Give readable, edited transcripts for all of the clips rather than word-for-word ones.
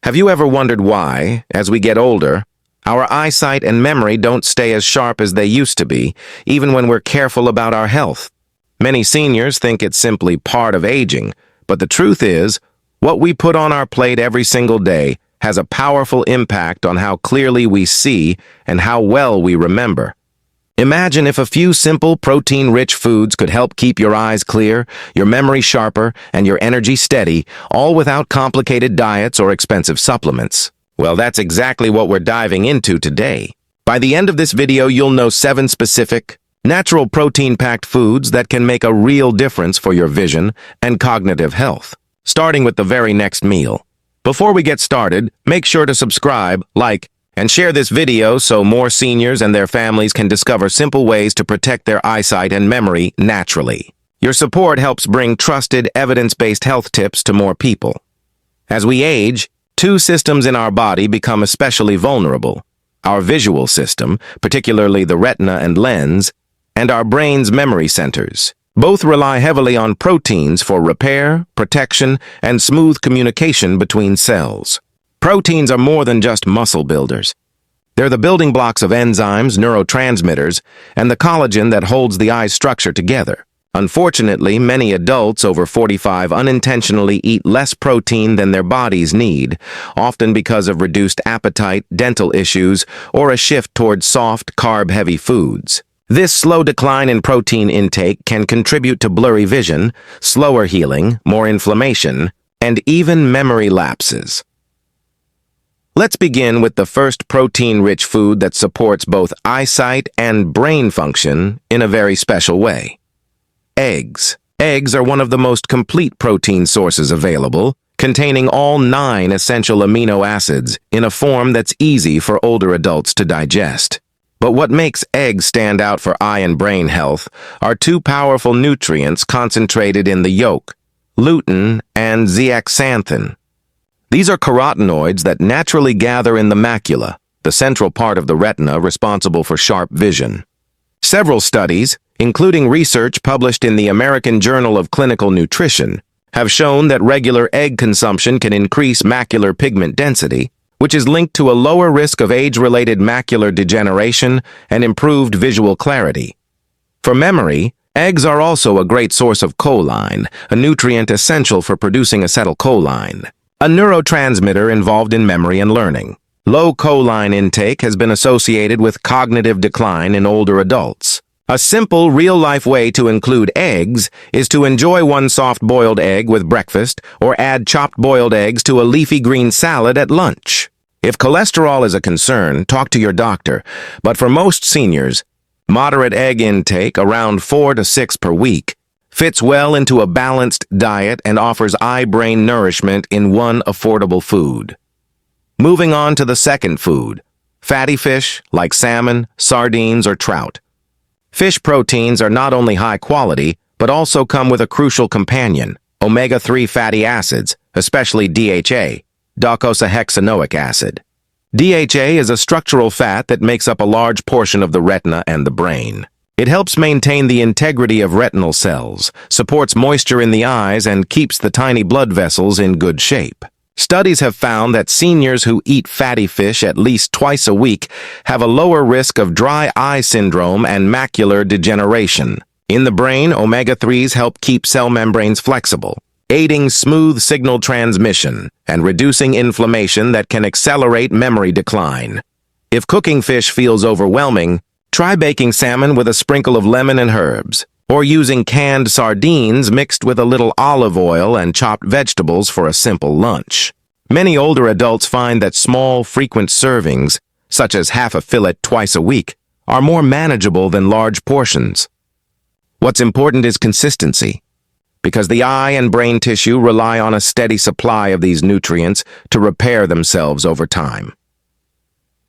Have you ever wondered why, as we get older, our eyesight and memory don't stay as sharp as they used to be, even when we're careful about our health? Many seniors think it's simply part of aging, but the truth is, what we put on our plate every single day has a powerful impact on how clearly we see and how well we remember. Imagine if a few simple protein-rich foods could help keep your eyes clear, your memory sharper, and your energy steady, all without complicated diets or expensive supplements. Well, that's exactly what we're diving into today. By the end of this video, you'll know 7 specific, natural protein-packed foods that can make a real difference for your vision and cognitive health, starting with the very next meal. Before we get started, make sure to subscribe, like, and share this video so more seniors and their families can discover simple ways to protect their eyesight and memory naturally. Your support helps bring trusted, evidence-based health tips to more people. As we age, 2 systems in our body become especially vulnerable: our visual system, particularly the retina and lens, and our brain's memory centers. Both rely heavily on proteins for repair, protection, and smooth communication between cells. Proteins are more than just muscle builders. They're the building blocks of enzymes, neurotransmitters, and the collagen that holds the eye's structure together. Unfortunately, many adults over 45 unintentionally eat less protein than their bodies need, often because of reduced appetite, dental issues, or a shift towards soft, carb-heavy foods. This slow decline in protein intake can contribute to blurry vision, slower healing, more inflammation, and even memory lapses. Let's begin with the first protein-rich food that supports both eyesight and brain function in a very special way: eggs. Eggs are one of the most complete protein sources available, containing all 9 essential amino acids in a form that's easy for older adults to digest. But what makes eggs stand out for eye and brain health are 2 powerful nutrients concentrated in the yolk: lutein and zeaxanthin. These are carotenoids that naturally gather in the macula, the central part of the retina responsible for sharp vision. Several studies, including research published in the American Journal of Clinical Nutrition, have shown that regular egg consumption can increase macular pigment density, which is linked to a lower risk of age-related macular degeneration and improved visual clarity. For memory, eggs are also a great source of choline, a nutrient essential for producing acetylcholine, a neurotransmitter involved in memory and learning. Low choline intake has been associated with cognitive decline in older adults. A simple, real-life way to include eggs is to enjoy one soft-boiled egg with breakfast or add chopped boiled eggs to a leafy green salad at lunch. If cholesterol is a concern, talk to your doctor, but for most seniors, moderate egg intake, around 4 to 6 per week, fits well into a balanced diet and offers eye-brain nourishment in one affordable food. Moving on to the second food: fatty fish like salmon, sardines, or trout. Fish proteins are not only high quality, but also come with a crucial companion: omega-3 fatty acids, especially DHA, docosahexaenoic acid. DHA is a structural fat that makes up a large portion of the retina and the brain. It helps maintain the integrity of retinal cells, supports moisture in the eyes, and keeps the tiny blood vessels in good shape. Studies have found that seniors who eat fatty fish at least twice a week have a lower risk of dry eye syndrome and macular degeneration. In the brain, omega-3s help keep cell membranes flexible, aiding smooth signal transmission and reducing inflammation that can accelerate memory decline. If cooking fish feels overwhelming, try baking salmon with a sprinkle of lemon and herbs, or using canned sardines mixed with a little olive oil and chopped vegetables for a simple lunch. Many older adults find that small, frequent servings, such as half a fillet twice a week, are more manageable than large portions. What's important is consistency, because the eye and brain tissue rely on a steady supply of these nutrients to repair themselves over time.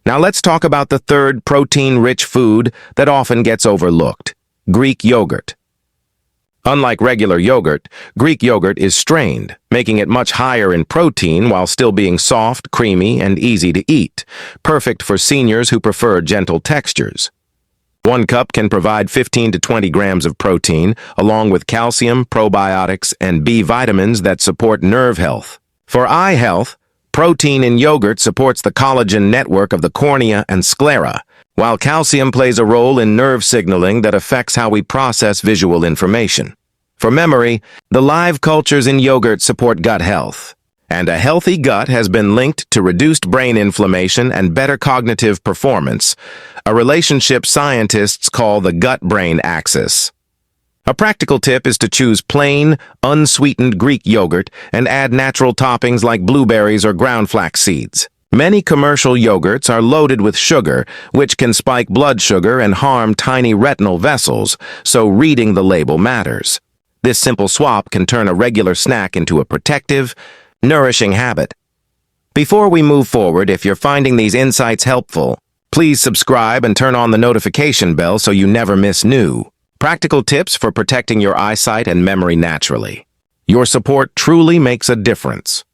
Now let's talk about the third protein-rich food that often gets overlooked: Greek yogurt. Unlike regular yogurt, Greek yogurt is strained, making it much higher in protein while still being soft, creamy, and easy to eat, perfect for seniors who prefer gentle textures. 1 cup can provide 15 to 20 grams of protein, along with calcium, probiotics, and B vitamins that support nerve health. For eye health, Protein in yogurt supports the collagen network of the cornea and sclera, while calcium plays a role in nerve signaling that affects how we process visual information. For memory, the live cultures in yogurt support gut health, and a healthy gut has been linked to reduced brain inflammation and better cognitive performance, a relationship scientists call the gut-brain axis. A practical tip is to choose plain, unsweetened Greek yogurt and add natural toppings like blueberries or ground flax seeds. Many commercial yogurts are loaded with sugar, which can spike blood sugar and harm tiny retinal vessels, so reading the label matters. This simple swap can turn a regular snack into a protective, nourishing habit. Before we move forward, if you're finding these insights helpful, please subscribe and turn on the notification bell so you never miss new practical tips for protecting your eyesight and memory naturally. Your support truly makes a difference.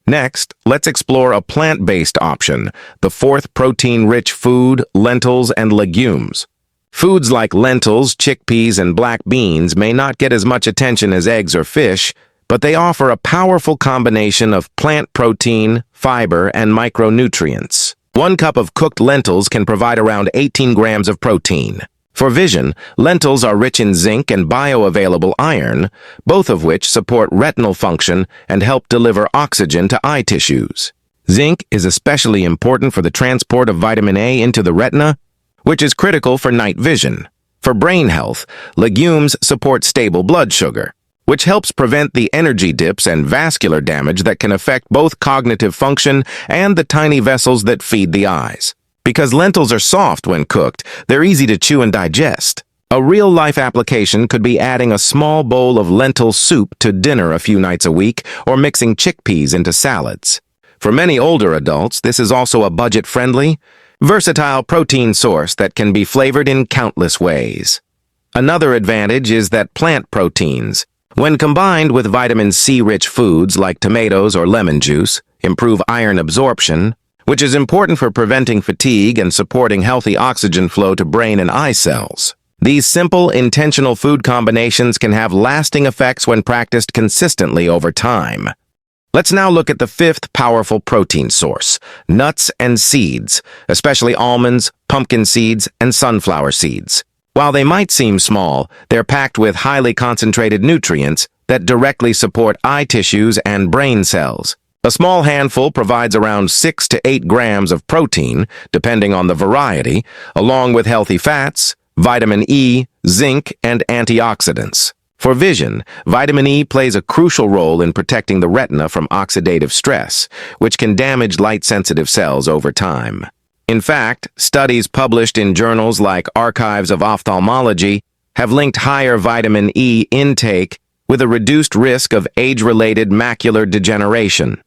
Next, let's explore a plant-based option, the fourth protein-rich food, lentils and legumes. Foods like lentils, chickpeas, and black beans may not get as much attention as eggs or fish, but they offer a powerful combination of plant protein, fiber, and micronutrients. 1 cup of cooked lentils can provide around 18 grams of protein. For vision, lentils are rich in zinc and bioavailable iron, both of which support retinal function and help deliver oxygen to eye tissues. Zinc is especially important for the transport of vitamin A into the retina, which is critical for night vision. For brain health, legumes support stable blood sugar, which helps prevent the energy dips and vascular damage that can affect both cognitive function and the tiny vessels that feed the eyes. Because lentils are soft when cooked, they're easy to chew and digest. A real-life application could be adding a small bowl of lentil soup to dinner a few nights a week or mixing chickpeas into salads. For many older adults, this is also a budget-friendly, versatile protein source that can be flavored in countless ways. Another advantage is that plant proteins, when combined with vitamin C-rich foods like tomatoes or lemon juice, improve iron absorption, which is important for preventing fatigue and supporting healthy oxygen flow to brain and eye cells. These simple, intentional food combinations can have lasting effects when practiced consistently over time. Let's now look at the fifth powerful protein source, nuts and seeds, especially almonds, pumpkin seeds, and sunflower seeds. While they might seem small, they're packed with highly concentrated nutrients that directly support eye tissues and brain cells. A small handful provides around 6 to 8 grams of protein, depending on the variety, along with healthy fats, vitamin E, zinc, and antioxidants. For vision, vitamin E plays a crucial role in protecting the retina from oxidative stress, which can damage light-sensitive cells over time. In fact, studies published in journals like Archives of Ophthalmology have linked higher vitamin E intake with a reduced risk of age-related macular degeneration.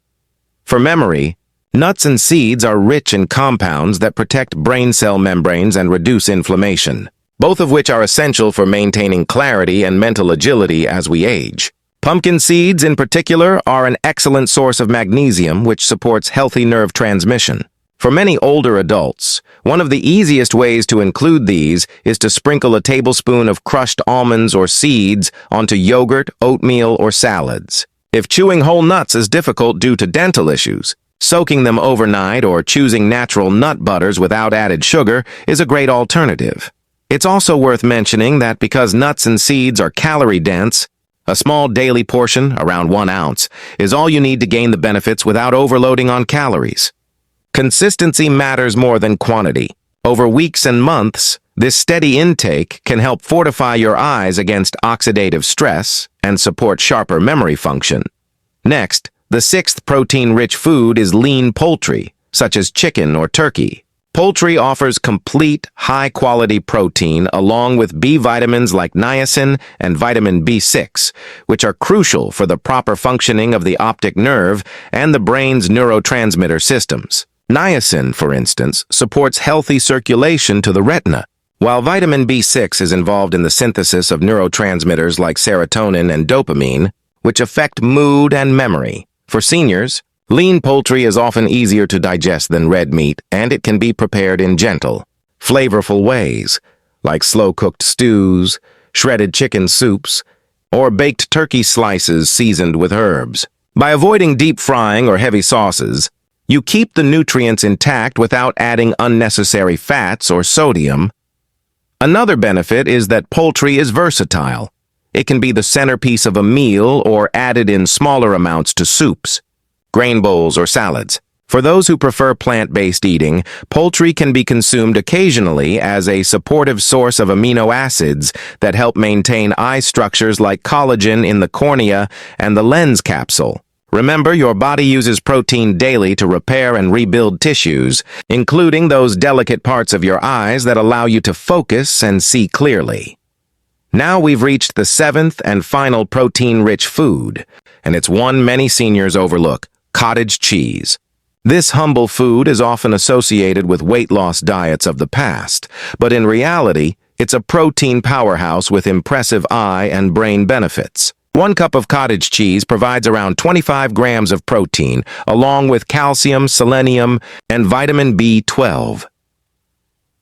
For memory, nuts and seeds are rich in compounds that protect brain cell membranes and reduce inflammation, both of which are essential for maintaining clarity and mental agility as we age. Pumpkin seeds, in particular, are an excellent source of magnesium, which supports healthy nerve transmission. For many older adults, one of the easiest ways to include these is to sprinkle a tablespoon of crushed almonds or seeds onto yogurt, oatmeal, or salads. If chewing whole nuts is difficult due to dental issues, soaking them overnight or choosing natural nut butters without added sugar is a great alternative. It's also worth mentioning that because nuts and seeds are calorie-dense, a small daily portion, around 1 ounce, is all you need to gain the benefits without overloading on calories. Consistency matters more than quantity. Over weeks and months, this steady intake can help fortify your eyes against oxidative stress and support sharper memory function. Next, the sixth protein-rich food is lean poultry, such as chicken or turkey. Poultry offers complete, high-quality protein along with B vitamins like niacin and vitamin B6, which are crucial for the proper functioning of the optic nerve and the brain's neurotransmitter systems. Niacin, for instance, supports healthy circulation to the retina, while vitamin B6 is involved in the synthesis of neurotransmitters like serotonin and dopamine, which affect mood and memory. For seniors, lean poultry is often easier to digest than red meat, and it can be prepared in gentle, flavorful ways, like slow-cooked stews, shredded chicken soups, or baked turkey slices seasoned with herbs. By avoiding deep frying or heavy sauces, you keep the nutrients intact without adding unnecessary fats or sodium. Another benefit is that poultry is versatile. It can be the centerpiece of a meal or added in smaller amounts to soups, grain bowls, or salads. For those who prefer plant-based eating, poultry can be consumed occasionally as a supportive source of amino acids that help maintain eye structures like collagen in the cornea and the lens capsule. Remember, your body uses protein daily to repair and rebuild tissues, including those delicate parts of your eyes that allow you to focus and see clearly. Now we've reached the seventh and final protein-rich food, and it's one many seniors overlook: cottage cheese. This humble food is often associated with weight loss diets of the past, but in reality, it's a protein powerhouse with impressive eye and brain benefits. 1 cup of cottage cheese provides around 25 grams of protein, along with calcium, selenium, and vitamin B12.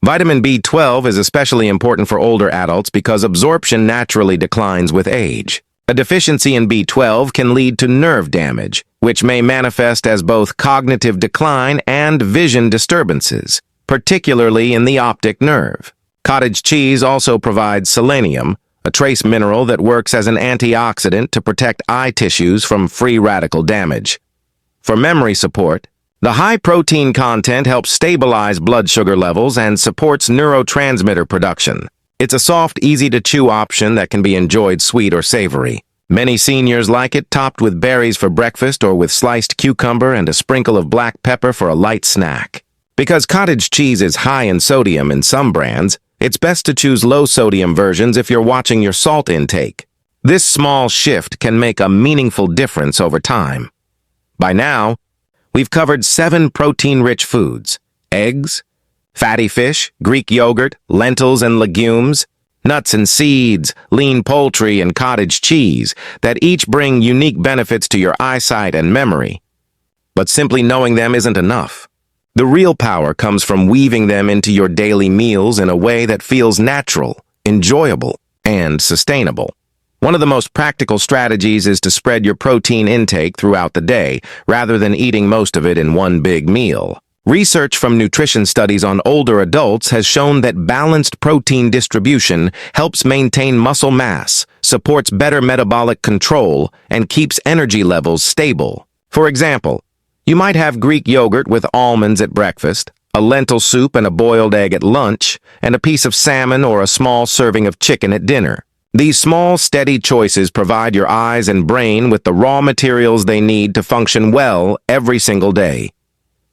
Vitamin B12 is especially important for older adults because absorption naturally declines with age. A deficiency in B12 can lead to nerve damage, which may manifest as both cognitive decline and vision disturbances, particularly in the optic nerve. Cottage cheese also provides selenium, a trace mineral that works as an antioxidant to protect eye tissues from free radical damage. For memory support, the high protein content helps stabilize blood sugar levels and supports neurotransmitter production. It's a soft, easy-to-chew option that can be enjoyed sweet or savory. Many seniors like it topped with berries for breakfast or with sliced cucumber and a sprinkle of black pepper for a light snack. Because cottage cheese is high in sodium in some brands, it's best to choose low-sodium versions if you're watching your salt intake. This small shift can make a meaningful difference over time. By now, we've covered 7 protein-rich foods: eggs, fatty fish, Greek yogurt, lentils and legumes, nuts and seeds, lean poultry, and cottage cheese that each bring unique benefits to your eyesight and memory. But simply knowing them isn't enough. The real power comes from weaving them into your daily meals in a way that feels natural, enjoyable, and sustainable. One of the most practical strategies is to spread your protein intake throughout the day, rather than eating most of it in one big meal. Research from nutrition studies on older adults has shown that balanced protein distribution helps maintain muscle mass, supports better metabolic control, and keeps energy levels stable. For example, you might have Greek yogurt with almonds at breakfast, a lentil soup and a boiled egg at lunch, and a piece of salmon or a small serving of chicken at dinner. These small, steady choices provide your eyes and brain with the raw materials they need to function well every single day.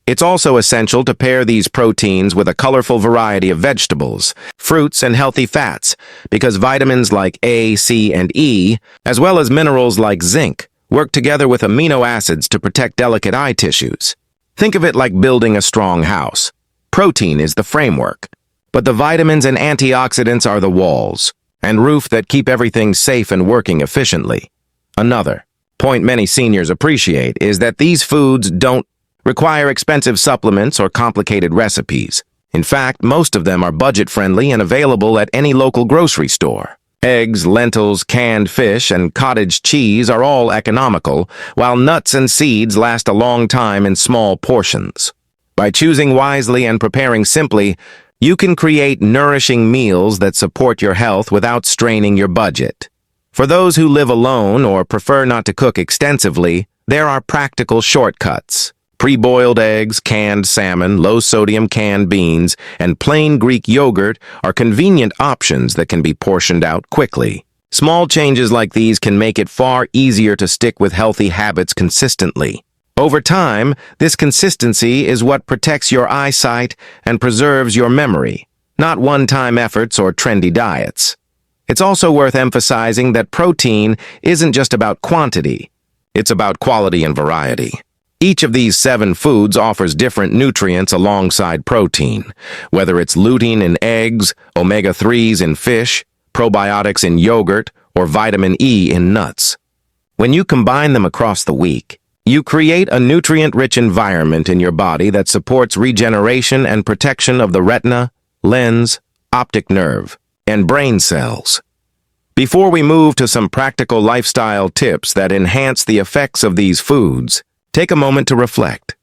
It's also essential to pair these proteins with a colorful variety of vegetables, fruits, and healthy fats, because vitamins like A, C, and E, as well as minerals like zinc, work together with amino acids to protect delicate eye tissues. Think of it like building a strong house. Protein is the framework, but the vitamins and antioxidants are the walls and roof that keep everything safe and working efficiently. Another point many seniors appreciate is that these foods don't require expensive supplements or complicated recipes. In fact, most of them are budget-friendly and available at any local grocery store. Eggs, lentils, canned fish, and cottage cheese are all economical, while nuts and seeds last a long time in small portions. By choosing wisely and preparing simply, you can create nourishing meals that support your health without straining your budget. For those who live alone or prefer not to cook extensively, there are practical shortcuts. Pre-boiled eggs, canned salmon, low-sodium canned beans, and plain Greek yogurt are convenient options that can be portioned out quickly. Small changes like these can make it far easier to stick with healthy habits consistently. Over time, this consistency is what protects your eyesight and preserves your memory, not one-time efforts or trendy diets. It's also worth emphasizing that protein isn't just about quantity, it's about quality and variety. Each of these 7 foods offers different nutrients alongside protein, whether it's lutein in eggs, omega-3s in fish, probiotics in yogurt, or vitamin E in nuts. When you combine them across the week, you create a nutrient-rich environment in your body that supports regeneration and protection of the retina, lens, optic nerve, and brain cells. Before we move to some practical lifestyle tips that enhance the effects of these foods, take a moment to reflect.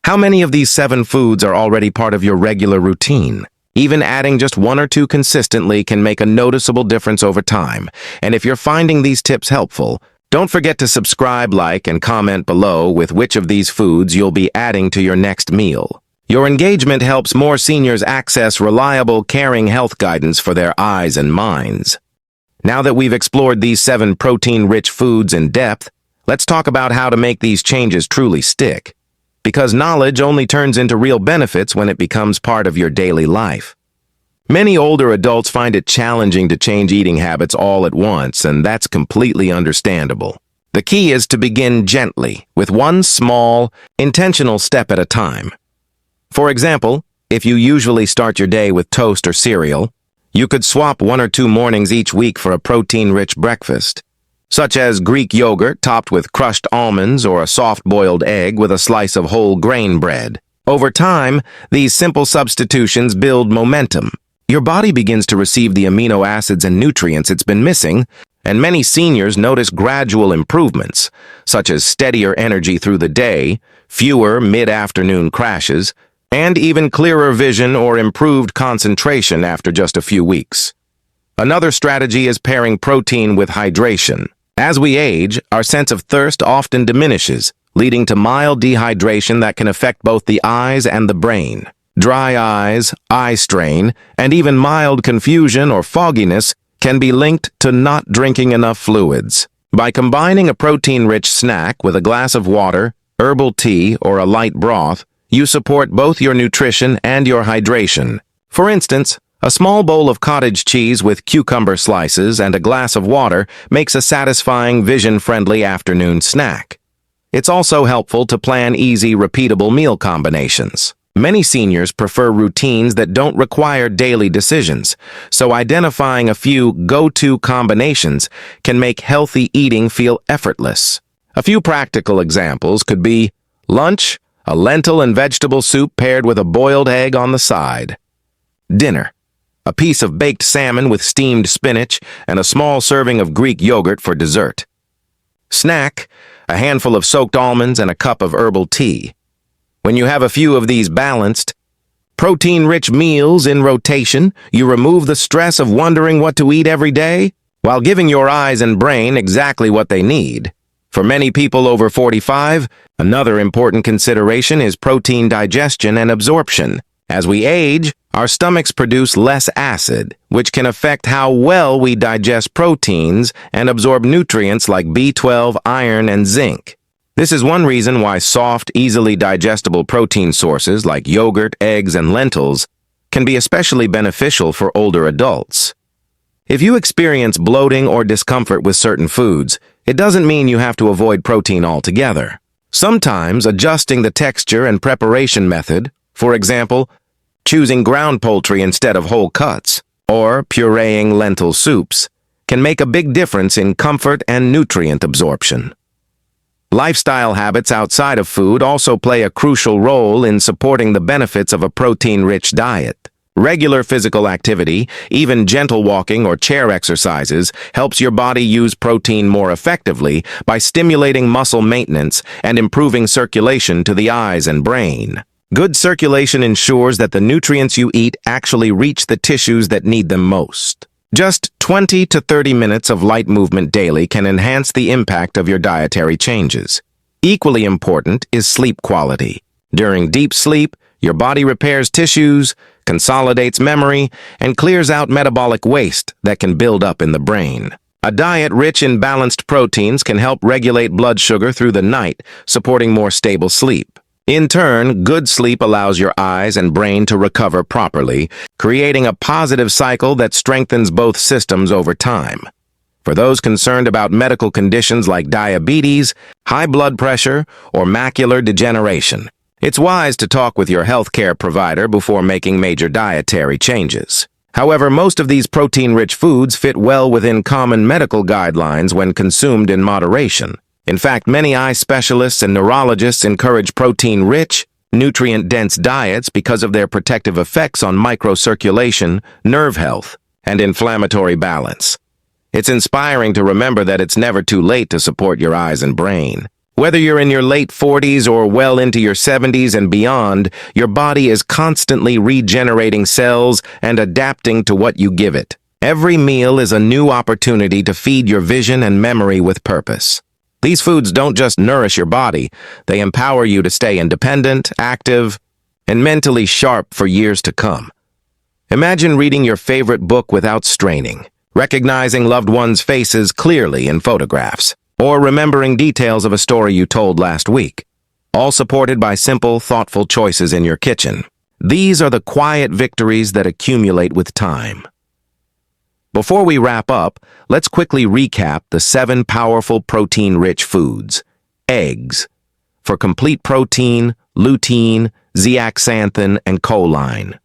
How many of these 7 foods are already part of your regular routine? Even adding just 1 or 2 consistently can make a noticeable difference over time. And if you're finding these tips helpful, don't forget to subscribe, like, and comment below with which of these foods you'll be adding to your next meal. Your engagement helps more seniors access reliable, caring health guidance for their eyes and minds. Now that we've explored these 7 protein-rich foods in depth, let's talk about how to make these changes truly stick. Because knowledge only turns into real benefits when it becomes part of your daily life. Many older adults find it challenging to change eating habits all at once, and that's completely understandable. The key is to begin gently, with one small, intentional step at a time. For example, if you usually start your day with toast or cereal, you could swap 1 or 2 mornings each week for a protein-rich breakfast, such as Greek yogurt topped with crushed almonds or a soft-boiled egg with a slice of whole grain bread. Over time, these simple substitutions build momentum. Your body begins to receive the amino acids and nutrients it's been missing, and many seniors notice gradual improvements, such as steadier energy through the day, fewer mid-afternoon crashes, and even clearer vision or improved concentration after just a few weeks. Another strategy is pairing protein with hydration. As we age, our sense of thirst often diminishes, leading to mild dehydration that can affect both the eyes and the brain. Dry eyes, eye strain, and even mild confusion or fogginess can be linked to not drinking enough fluids. By combining a protein-rich snack with a glass of water, herbal tea, or a light broth, you support both your nutrition and your hydration. For instance, a small bowl of cottage cheese with cucumber slices and a glass of water makes a satisfying, vision-friendly afternoon snack. It's also helpful to plan easy, repeatable meal combinations. Many seniors prefer routines that don't require daily decisions, so identifying a few go-to combinations can make healthy eating feel effortless. A few practical examples could be lunch, a lentil and vegetable soup paired with a boiled egg on the side. Dinner, a piece of baked salmon with steamed spinach and a small serving of Greek yogurt for dessert. Snack, a handful of soaked almonds and a cup of herbal tea. When you have a few of these balanced, protein-rich meals in rotation, you remove the stress of wondering what to eat every day, while giving your eyes and brain exactly what they need. For many people over 45, another important consideration is protein digestion and absorption. As we age, our stomachs produce less acid, which can affect how well we digest proteins and absorb nutrients like B12, iron, and zinc. This is one reason why soft, easily digestible protein sources like yogurt, eggs, and lentils can be especially beneficial for older adults. If you experience bloating or discomfort with certain foods, it doesn't mean you have to avoid protein altogether. Sometimes adjusting the texture and preparation method, for example, choosing ground poultry instead of whole cuts, or pureeing lentil soups, can make a big difference in comfort and nutrient absorption. Lifestyle habits outside of food also play a crucial role in supporting the benefits of a protein-rich diet. Regular physical activity, even gentle walking or chair exercises, helps your body use protein more effectively by stimulating muscle maintenance and improving circulation to the eyes and brain. Good circulation ensures that the nutrients you eat actually reach the tissues that need them most. Just 20 to 30 minutes of light movement daily can enhance the impact of your dietary changes. Equally important is sleep quality. During deep sleep, your body repairs tissues, consolidates memory, and clears out metabolic waste that can build up in the brain. A diet rich in balanced proteins can help regulate blood sugar through the night, supporting more stable sleep. In turn, good sleep allows your eyes and brain to recover properly, creating a positive cycle that strengthens both systems over time. For those concerned about medical conditions like diabetes, high blood pressure, or macular degeneration, it's wise to talk with your healthcare provider before making major dietary changes. However, most of these protein-rich foods fit well within common medical guidelines when consumed in moderation. In fact, many eye specialists and neurologists encourage protein-rich, nutrient-dense diets because of their protective effects on microcirculation, nerve health, and inflammatory balance. It's inspiring to remember that it's never too late to support your eyes and brain. Whether you're in your late 40s or well into your 70s and beyond, your body is constantly regenerating cells and adapting to what you give it. Every meal is a new opportunity to feed your vision and memory with purpose. These foods don't just nourish your body, they empower you to stay independent, active, and mentally sharp for years to come. Imagine reading your favorite book without straining, recognizing loved ones' faces clearly in photographs, or remembering details of a story you told last week, all supported by simple, thoughtful choices in your kitchen. These are the quiet victories that accumulate with time. Before we wrap up, let's quickly recap the 7 powerful protein-rich foods. Eggs, for complete protein, lutein, zeaxanthin, and choline.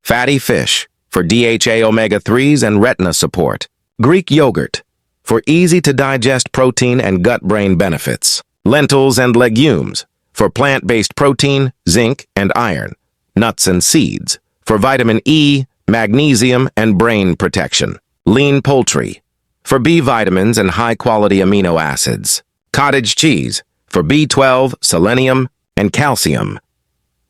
Fatty fish, for DHA omega-3s and retina support. Greek yogurt, for easy-to-digest protein and gut-brain benefits. Lentils and legumes, for plant-based protein, zinc, and iron. Nuts and seeds, for vitamin E, magnesium, and brain protection. Lean poultry, for B vitamins and high-quality amino acids. Cottage cheese, for B12, selenium, and calcium.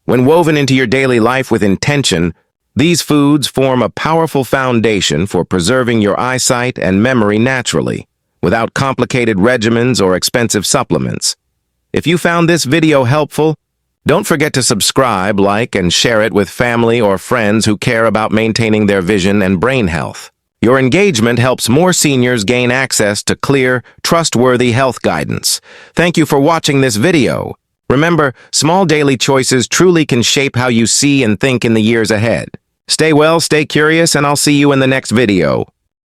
When woven into your daily life with intention, these foods form a powerful foundation for preserving your eyesight and memory naturally, without complicated regimens or expensive supplements. If you found this video helpful, don't forget to subscribe, like, and share it with family or friends who care about maintaining their vision and brain health. Your engagement helps more seniors gain access to clear, trustworthy health guidance. Thank you for watching this video. Remember, small daily choices truly can shape how you see and think in the years ahead. Stay well, stay curious, and I'll see you in the next video.